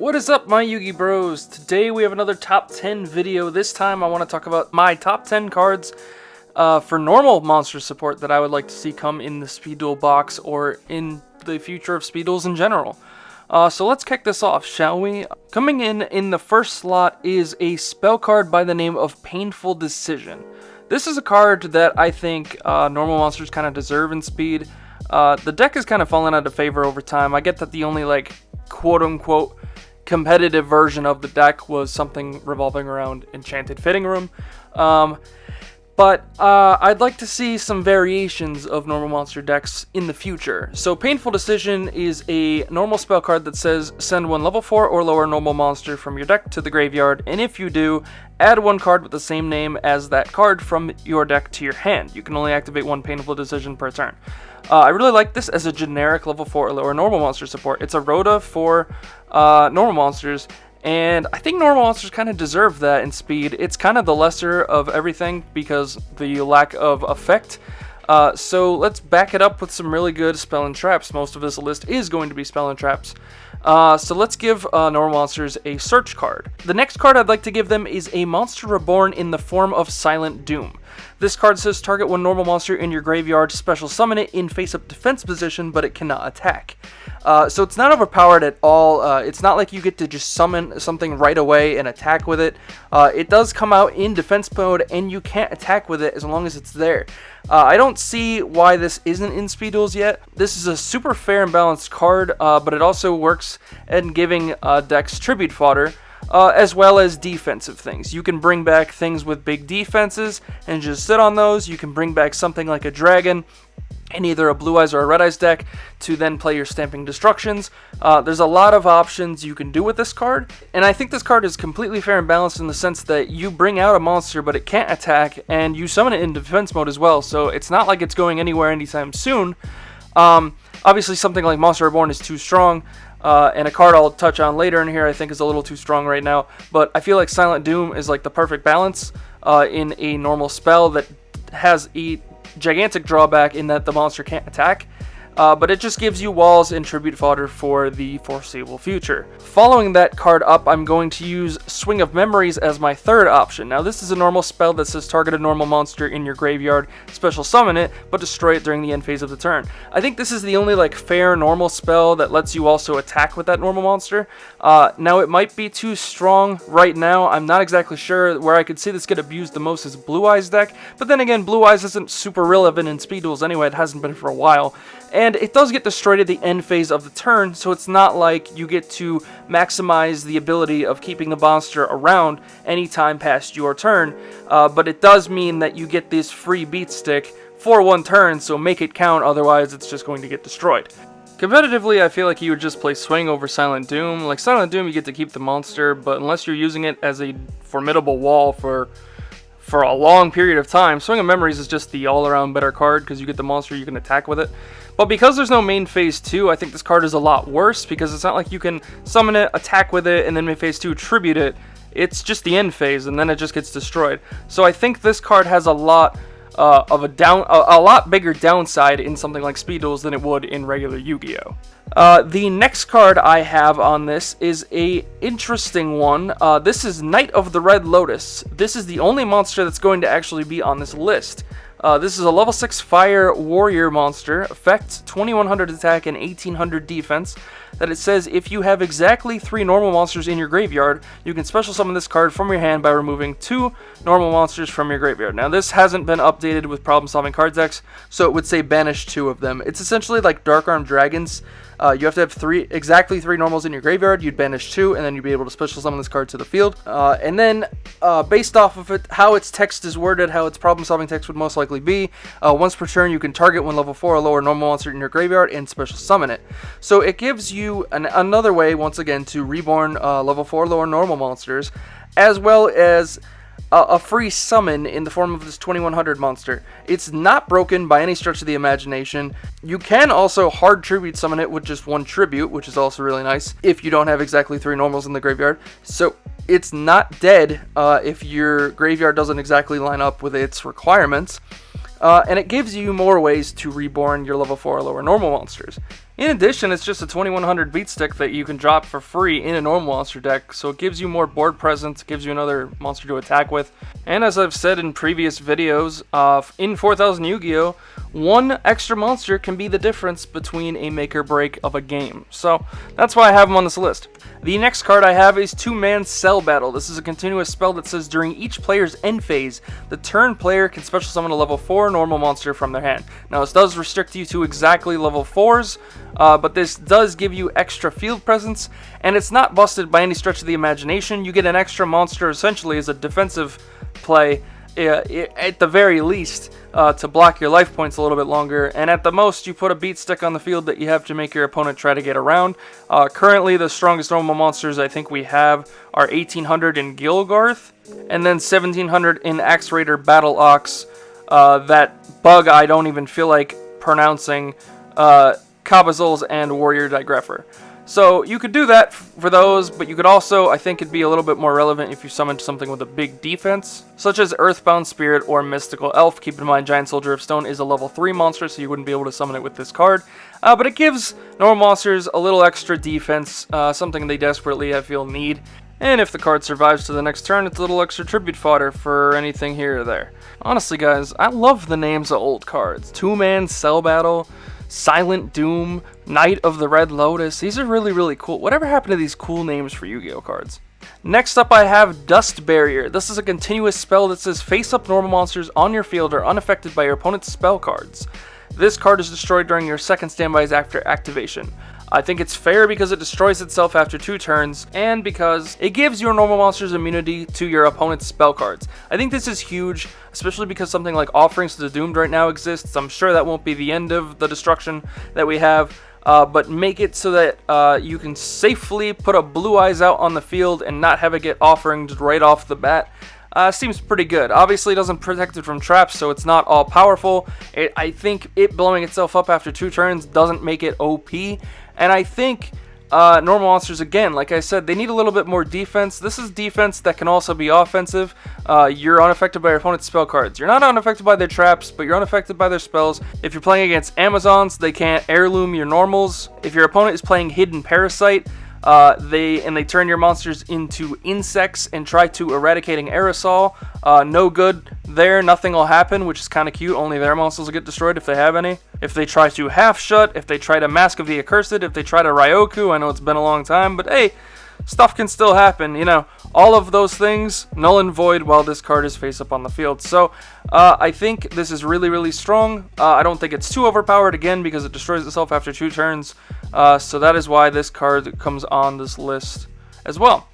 What is up, my Yugi bros? Today we have another top 10 video. This time I want to talk about my top 10 cards for normal monster support that I would like to see come in the Speed Duel box or in the future of Speed Duels in general. So let's kick this off, shall we? Coming in the first slot is a spell card by the name of Painful Decision. This is a card that I think normal monsters kind of deserve in Speed. The deck has kind of fallen out of favor over time. I get that the only quote-unquote competitive version of the deck was something revolving around Enchanted Fitting Room. But I'd like to see some variations of normal monster decks in the future. So Painful Decision is a normal spell card that says send one level 4 or lower normal monster from your deck to the graveyard, and if you do, add one card with the same name as that card from your deck to your hand. You can only activate one Painful Decision per turn. I really like this as a generic level 4 or lower normal monster support. It's a Rhoda for normal monsters, and I think normal monsters kind of deserve that in Speed. It's kind of the lesser of everything because the lack of effect. So let's back it up with some really good spell and traps. Most of this list is going to be spell and traps. So let's give normal monsters a search card. The next card I'd like to give them is a monster reborn in the form of Silent Doom. This card says target one normal monster in your graveyard, special summon it in face-up defense position, but it cannot attack. So it's not overpowered at all. It's not like you get to just summon something right away and attack with it. It does come out in defense mode, and you can't attack with it as long as it's there. I don't see why this isn't in Speed Duels yet. This is a super fair and balanced card, but it also works in giving decks tribute fodder, as well as defensive things. You can bring back things with big defenses and just sit on those. You can bring back something like a dragon in either a Blue Eyes or a Red Eyes deck to then play your Stamping Destructions. There's a lot of options you can do with this card, and I think this card is completely fair and balanced in the sense that you bring out a monster but it can't attack, and you summon it in defense mode as well, so it's not like it's going anywhere anytime soon. Obviously something like Monster Reborn is too strong, and a card I'll touch on later in here I think is a little too strong right now, but I feel like Silent Doom is like the perfect balance in a normal spell that has a gigantic drawback in that the monster can't attack, but it just gives you walls and tribute fodder for the foreseeable future. Following that card up, I'm going to use Swing of Memories as my third option. Now this is a normal spell that says target a normal monster in your graveyard, special summon it, but destroy it during the end phase of the turn. I think this is the only fair normal spell that lets you also attack with that normal monster. Now it might be too strong right now. I'm not exactly sure. Where I could see this get abused the most is Blue Eyes deck, but then again, Blue Eyes isn't super relevant in Speed Duels anyway. It hasn't been for a while. And it does get destroyed at the end phase of the turn, so it's not like you get to maximize the ability of keeping the monster around anytime past your turn, but it does mean that you get this free beat stick for one turn, so make it count, otherwise it's just going to get destroyed. Competitively, I feel like you would just play Swing over Silent Doom. Like Silent Doom, you get to keep the monster, but unless you're using it as a formidable wall for a long period of time, Swing of Memories is just the all-around better card because you get the monster, you can attack with it. But because there's no main phase 2, I think this card is a lot worse because it's not like you can summon it, attack with it, and then main phase 2 tribute it. It's just the end phase, and then it just gets destroyed. So I think this card has a lot of a lot bigger downside in something like Speed Duels than it would in regular Yu-Gi-Oh! The next card I have on this is a interesting one. This is Knight of the Red Lotus. This is the only monster that's going to actually be on this list. This is a level 6 Fire Warrior monster, effect 2100 attack and 1800 defense, that it says if you have exactly 3 normal monsters in your graveyard, you can special summon this card from your hand by removing 2 normal monsters from your graveyard. Now this hasn't been updated with problem-solving card decks, so it would say banish 2 of them. It's essentially like Dark Arm Dragons. You have to have exactly 3 normals in your graveyard, you'd banish 2, and then you'd be able to special summon this card to the field. And then, based off of it, how its text is worded, how its problem-solving text would most likely be, once per turn you can target one level 4 or lower normal monster in your graveyard and special summon it. So it gives you another way, once again, to reborn level 4 or lower normal monsters, as well as a free summon in the form of this 2100 monster. It's not broken by any stretch of the imagination. You can also hard tribute summon it with just 1 tribute, which is also really nice if you don't have exactly 3 normals in the graveyard. So it's not dead if your graveyard doesn't exactly line up with its requirements. And it gives you more ways to reborn your level 4 or lower normal monsters. In addition, it's just a 2100 beat stick that you can drop for free in a normal monster deck, so it gives you more board presence, gives you another monster to attack with. And as I've said in previous videos, in 4000 Yu-Gi-Oh!, one extra monster can be the difference between a make or break of a game. So that's why I have them on this list. The next card I have is Two-Man Cell Battle. This is a continuous spell that says during each player's end phase, the turn player can special summon a level 4 normal monster from their hand. Now this does restrict you to exactly level 4s, but this does give you extra field presence, and it's not busted by any stretch of the imagination. You get an extra monster essentially as a defensive play, at the very least, to block your life points a little bit longer, and at the most you put a beat stick on the field that you have to make your opponent try to get around. Currently the strongest normal monsters I think we have are 1800 in Gilgarth, and then 1700 in Axe Raider Battle Ox, that bug I don't even feel like pronouncing, Cabazils and Warrior Digrapher. So you could do that for those, but you could also, I think it'd be a little bit more relevant if you summoned something with a big defense, such as Earthbound Spirit or Mystical Elf. Keep in mind, Giant Soldier of Stone is a level 3 monster, so you wouldn't be able to summon it with this card. But it gives normal monsters a little extra defense, something they desperately, I feel, need. And if the card survives to the next turn, it's a little extra tribute fodder for anything here or there. Honestly, guys, I love the names of old cards. Two-Man Cell Battle, Silent Doom, Knight of the Red Lotus. These are really, really cool. Whatever happened to these cool names for Yu-Gi-Oh cards? Next up I have Dust Barrier. This is a continuous spell that says face up normal monsters on your field are unaffected by your opponent's spell cards. This card is destroyed during your second standbys after activation. I think it's fair because it destroys itself after 2 turns, and because it gives your normal monsters immunity to your opponent's spell cards. I think this is huge, especially because something like Offerings to the Doomed right now exists. I'm sure that won't be the end of the destruction that we have, but make it so that you can safely put a Blue Eyes out on the field and not have it get Offerings right off the bat. Seems pretty good. Obviously it doesn't protect it from traps, so it's not all powerful. I think it blowing itself up after 2 turns doesn't make it OP. And I think normal monsters, again, like I said, they need a little bit more defense. This is defense that can also be offensive. You're unaffected by your opponent's spell cards. You're not unaffected by their traps, but you're unaffected by their spells. If you're playing against Amazons, they can't heirloom your normals. If your opponent is playing Hidden Parasite, they turn your monsters into insects and try to eradicating aerosol. No good there, nothing will happen, which is kind of cute. Only their monsters will get destroyed if they have any. If they try to half shut, if they try to Mask of the Accursed, if they try to Ryoku, I know it's been a long time, but hey, stuff can still happen, you know. All of those things null and void while this card is face up on the field. So I think this is really, really strong. I don't think it's too overpowered, again, because it destroys itself after 2 turns. So that is why this card comes on this list as well.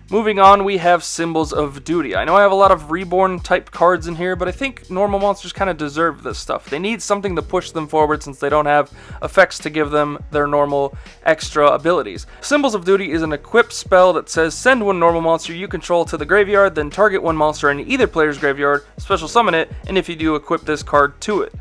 Moving on, we have Symbols of Duty. I know I have a lot of Reborn type cards in here, but I think normal monsters kind of deserve this stuff. They need something to push them forward since they don't have effects to give them their normal extra abilities. Symbols of Duty is an equipped spell that says send 1 normal monster you control to the graveyard, then target 1 monster in either player's graveyard, special summon it, and if you do, equip this card to it.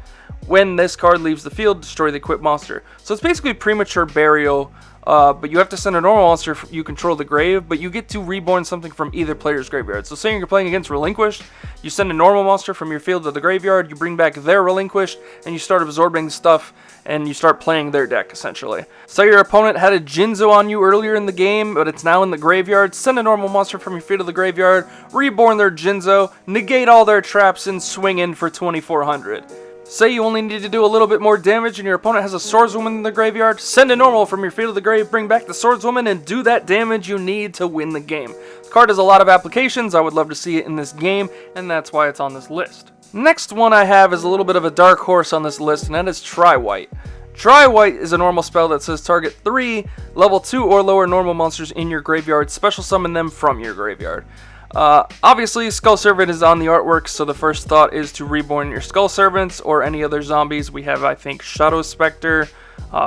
When this card leaves the field, destroy the equipped monster. So it's basically premature burial, but you have to send a normal monster you control the grave, but you get to reborn something from either player's graveyard. So say you're playing against Relinquished, you send a normal monster from your field to the graveyard, you bring back their Relinquished, and you start absorbing stuff, and you start playing their deck, essentially. So your opponent had a Jinzo on you earlier in the game, but it's now in the graveyard. Send a normal monster from your field to the graveyard, reborn their Jinzo, negate all their traps, and swing in for 2400. Say you only need to do a little bit more damage and your opponent has a Swordswoman in the graveyard, send a normal from your field to the grave, bring back the Swordswoman, and do that damage you need to win the game. The card has a lot of applications, I would love to see it in this game, and that's why it's on this list. Next one I have is a little bit of a dark horse on this list, and that is Tri-White. Tri-White is a normal spell that says target 3 level 2 or lower normal monsters in your graveyard, special summon them from your graveyard. Obviously, Skull Servant is on the artwork, so the first thought is to reborn your Skull Servants or any other zombies. We have, I think, Shadow Spectre,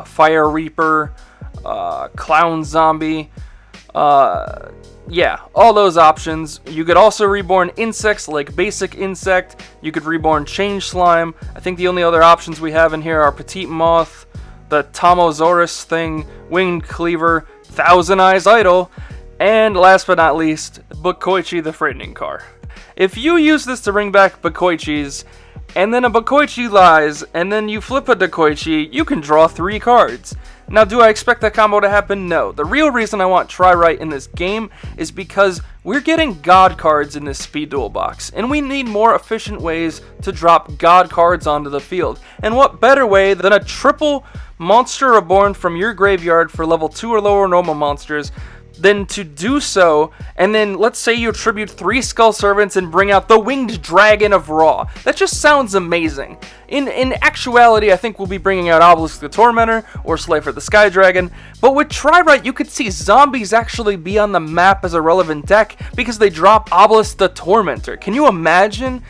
Fire Reaper, Clown Zombie, yeah, all those options. You could also reborn insects like Basic Insect. You could reborn Change Slime. I think the only other options we have in here are Petite Moth, the Tamosaurus thing, Winged Cleaver, Thousand Eyes Idol, and last but not least, Bakoichi the Frightening Car. If you use this to bring back Bakoichis, and then a Bakoichi lies, and then you flip a Dakoichi, you can draw 3 cards. Now, do I expect that combo to happen? No. The real reason I want Try Right in this game is because we're getting God cards in this Speed Duel box, and we need more efficient ways to drop God cards onto the field. And what better way than a triple Monster Reborn from your graveyard for level 2 or lower normal monsters than to do so, and then let's say you tribute 3 Skull Servants and bring out the Winged Dragon of Ra. That just sounds amazing. In actuality, I think we'll be bringing out Obelisk the Tormentor or Slifer the Sky Dragon, but with Try Right, you could see zombies actually be on the map as a relevant deck because they drop Obelisk the Tormentor. Can you imagine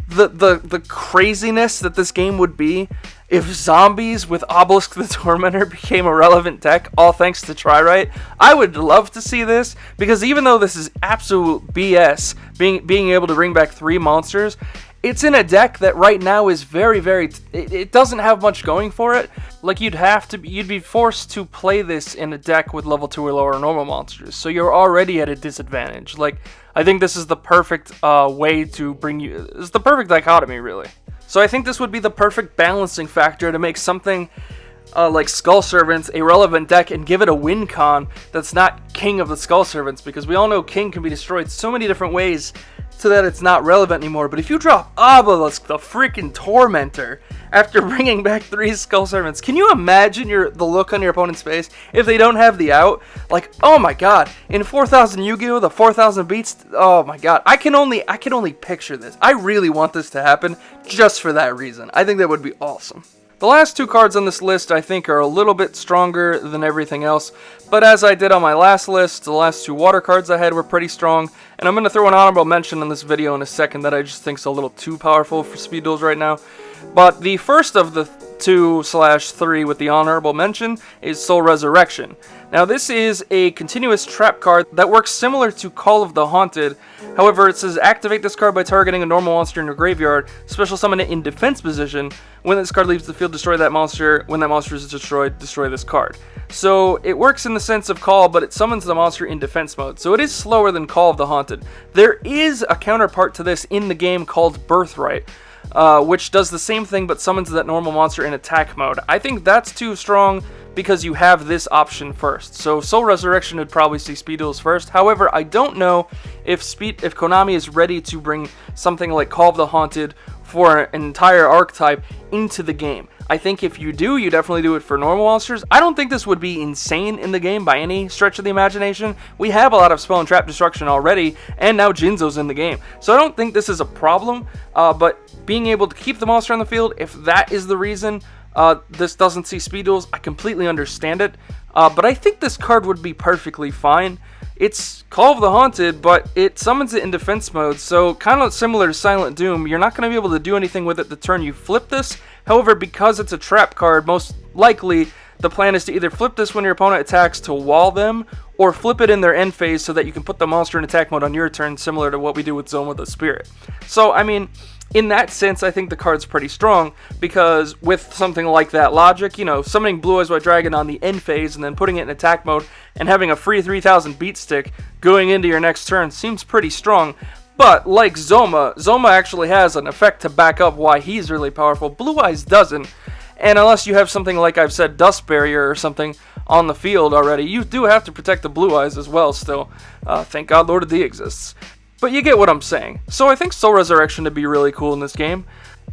the craziness that this game would be if zombies with Obelisk the Tormentor became a relevant deck, all thanks to Try Right? I would love to see this, because even though this is absolute BS, being able to bring back 3 monsters, it's in a deck that right now is it doesn't have much going for it. Like, you'd be forced to play this in a deck with level 2 or lower normal monsters, so you're already at a disadvantage. Like, I think this is the perfect way to bring you, it's the perfect dichotomy, really. So I think this would be the perfect balancing factor to make something like Skull Servants a relevant deck and give it a win con that's not King of the Skull Servants, because we all know King can be destroyed so many different ways so that it's not relevant anymore. But if you drop Obelisk the freaking Tormentor after bringing back 3 Skull Servants, can you imagine the look on your opponent's face if they don't have the out? Like, oh my god, in 4000 Yu-Gi-Oh, the 4000 beats, oh my god, I can only picture this. I really want this to happen just for that reason. I think that would be awesome. The last 2 cards on this list I think are a little bit stronger than everything else, but as I did on my last list, the last 2 water cards I had were pretty strong, and I'm going to throw an honorable mention in this video in a second that I just think is a little too powerful for Speed Duels right now. But the first of the 2/3 with the honorable mention is Soul Resurrection. Now this is a continuous trap card that works similar to Call of the Haunted. However, it says activate this card by targeting a normal monster in your graveyard, special summon it in defense position. When this card leaves the field, destroy that monster. When that monster is destroyed, destroy this card. So it works in the sense of Call, but it summons the monster in defense mode. So it is slower than Call of the Haunted. There is a counterpart to this in the game called Birthright, which does the same thing but summons that normal monster in attack mode. I think that's too strong because you have this option first. So Soul Resurrection would probably see Speed Duels first. However, I don't know if Konami is ready to bring something like Call of the Haunted for an entire archetype into the game. I think if you do, you definitely do it for normal monsters. I don't think this would be insane in the game by any stretch of the imagination. We have a lot of spell and trap destruction already, and now Jinzo's in the game. So I don't think this is a problem, but being able to keep the monster on the field, if that is the reason this doesn't see Speed Duels, I completely understand it. But I think this card would be perfectly fine. It's Call of the Haunted, but it summons it in defense mode, so kind of similar to Silent Doom. You're not going to be able to do anything with it the turn you flip this. However, because it's a trap card, most likely the plan is to either flip this when your opponent attacks to wall them, or flip it in their end phase so that you can put the monster in attack mode on your turn, similar to what we do with Zoma the Spirit. So, I mean, in that sense, I think the card's pretty strong, because with something like that logic, you know, summoning Blue Eyes White Dragon on the end phase and then putting it in attack mode and having a free 3000 beat stick going into your next turn seems pretty strong. But like Zoma actually has an effect to back up why he's really powerful. Blue Eyes doesn't. And unless you have something like I've said, Dust Barrier or something on the field already, you do have to protect the Blue Eyes as well still. Thank God Lord of D exists. But you get what I'm saying. So I think Soul Resurrection would be really cool in this game.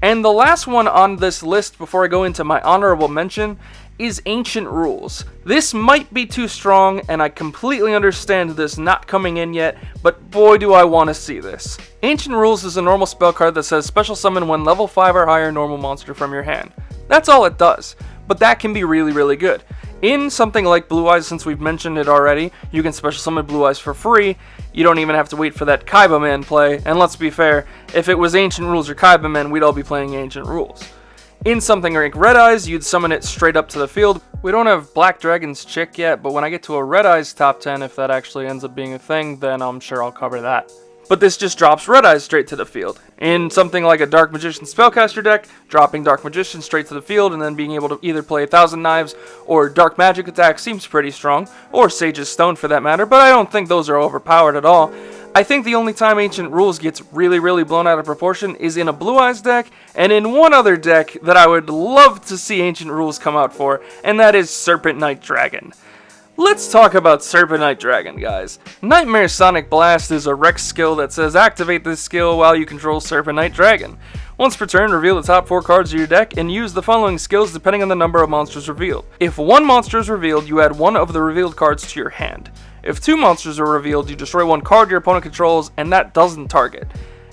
And the last one on this list before I go into my honorable mention is Ancient Rules. This might be too strong, and I completely understand this not coming in yet, but boy do I want to see this. Ancient Rules is a normal spell card that says special summon one level 5 or higher normal monster from your hand. That's all it does, but that can be really, really good. In something like Blue Eyes, since we've mentioned it already, you can special summon Blue Eyes for free. You don't even have to wait for that Kaiba Man play, and let's be fair, if it was Ancient Rules or Kaiba Man, we'd all be playing Ancient Rules. In something like Red Eyes, you'd summon it straight up to the field. We don't have Black Dragon's Chick yet, but when I get to a Red Eyes top 10, if that actually ends up being a thing, then I'm sure I'll cover that. But this just drops Red Eyes straight to the field. In something like a Dark Magician Spellcaster deck, dropping Dark Magician straight to the field and then being able to either play 1000 Knives or Dark Magic attack seems pretty strong, or Sage's Stone for that matter, but I don't think those are overpowered at all. I think the only time Ancient Rules gets really blown out of proportion is in a Blue Eyes deck, and in one other deck that I would love to see Ancient Rules come out for, and that is Serpent Knight Dragon. Let's talk about Serpent Knight Dragon, guys. Nightmare Sonic Blast is a Rex skill that says activate this skill while you control Serpent Knight Dragon. Once per turn, reveal the top 4 cards of your deck and use the following skills depending on the number of monsters revealed. If 1 monster is revealed, you add 1 of the revealed cards to your hand. If 2 monsters are revealed, you destroy 1 card your opponent controls, and that doesn't target.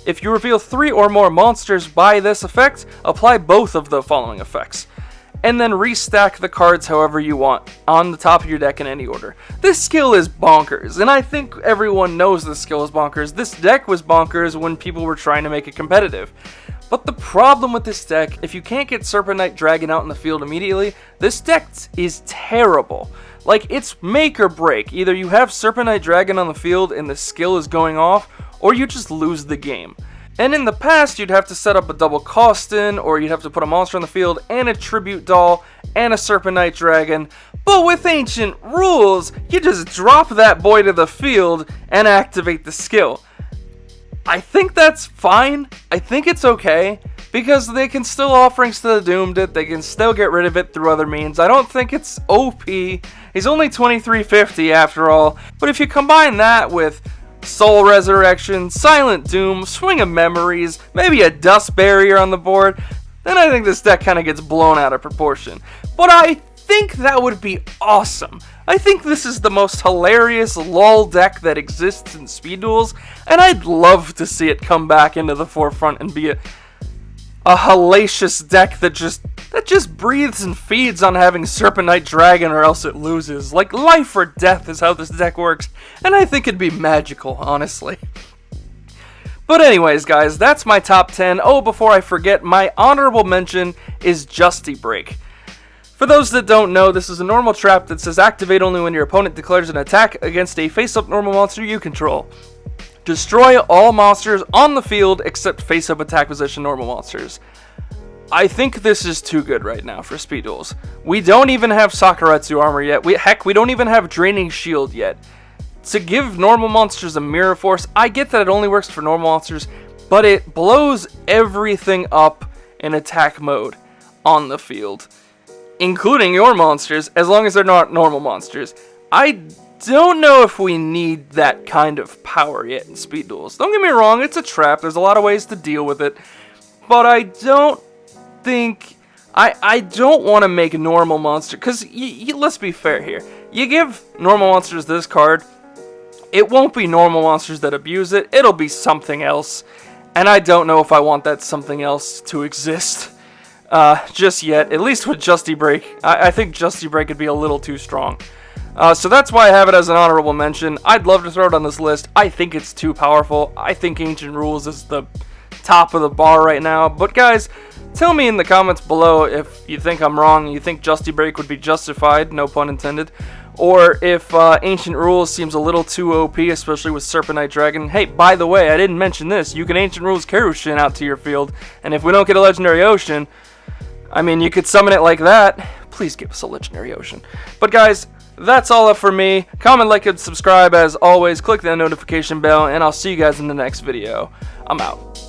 If you reveal 3 or more monsters by this effect, apply both of the following effects. And then restack the cards however you want, on the top of your deck in any order. This skill is bonkers, and I think everyone knows this skill is bonkers. This deck was bonkers when people were trying to make it competitive. But the problem with this deck, if you can't get Serpent Knight Dragon out in the field immediately, this deck is terrible. Like, it's make or break. Either you have Serpent Knight Dragon on the field and the skill is going off, or you just lose the game. And in the past, you'd have to set up a double Costin, or you'd have to put a monster on the field, and a Tribute Doll, and a Serpent Knight Dragon. But with Ancient Rules, you just drop that boy to the field and activate the skill. I think that's fine. I think it's okay, because they can still Offerings to the Doomed it, they can still get rid of it through other means. I don't think it's OP. He's only 2350 after all, but if you combine that with Soul Resurrection, Silent Doom, Swing of Memories, maybe a Dust Barrier on the board, then I think this deck kind of gets blown out of proportion. But I think that would be awesome. I think this is the most hilarious LOL deck that exists in Speed Duels, and I'd love to see it come back into the forefront and be a hellacious deck that just breathes and feeds on having Serpent Knight Dragon or else it loses. Like, life or death is how this deck works, and I think it'd be magical, honestly. But anyways, guys, that's my top 10. Oh, before I forget, my honorable mention is Justy Break. For those that don't know, this is a normal trap that says activate only when your opponent declares an attack against a face-up normal monster you control. Destroy all monsters on the field except face-up attack position normal monsters. I think this is too good right now for Speed Duels. We don't even have Sakuretsu armor yet. We don't even have Draining Shield yet. To give normal monsters a Mirror Force, I get that it only works for normal monsters, but it blows everything up in attack mode on the field, including your monsters, as long as they're not normal monsters. I don't know if we need that kind of power yet in Speed Duels. Don't get me wrong, it's a trap. There's a lot of ways to deal with it, but I don't think I don't want to make normal monster, because let's be fair here. You give normal monsters this card, it won't be normal monsters that abuse it. It'll be something else, and I don't know if I want that something else to exist just yet. At least with Justy Break, I think Justy Break would be a little too strong. So that's why I have it as an honorable mention. I'd love to throw it on this list. I think it's too powerful. I think Ancient Rules is the top of the bar right now. But guys, tell me in the comments below if you think I'm wrong, you think Justy Break would be justified, no pun intended, or if Ancient Rules seems a little too OP, especially with Serpent Knight Dragon. Hey, by the way, I didn't mention this. You can Ancient Rules Karushin out to your field, and if we don't get a Legendary Ocean, I mean, you could summon it like that. Please give us a Legendary Ocean. But guys, that's all up for me. Comment, like, and subscribe as always. Click that notification bell, and I'll see you guys in the next video. I'm out.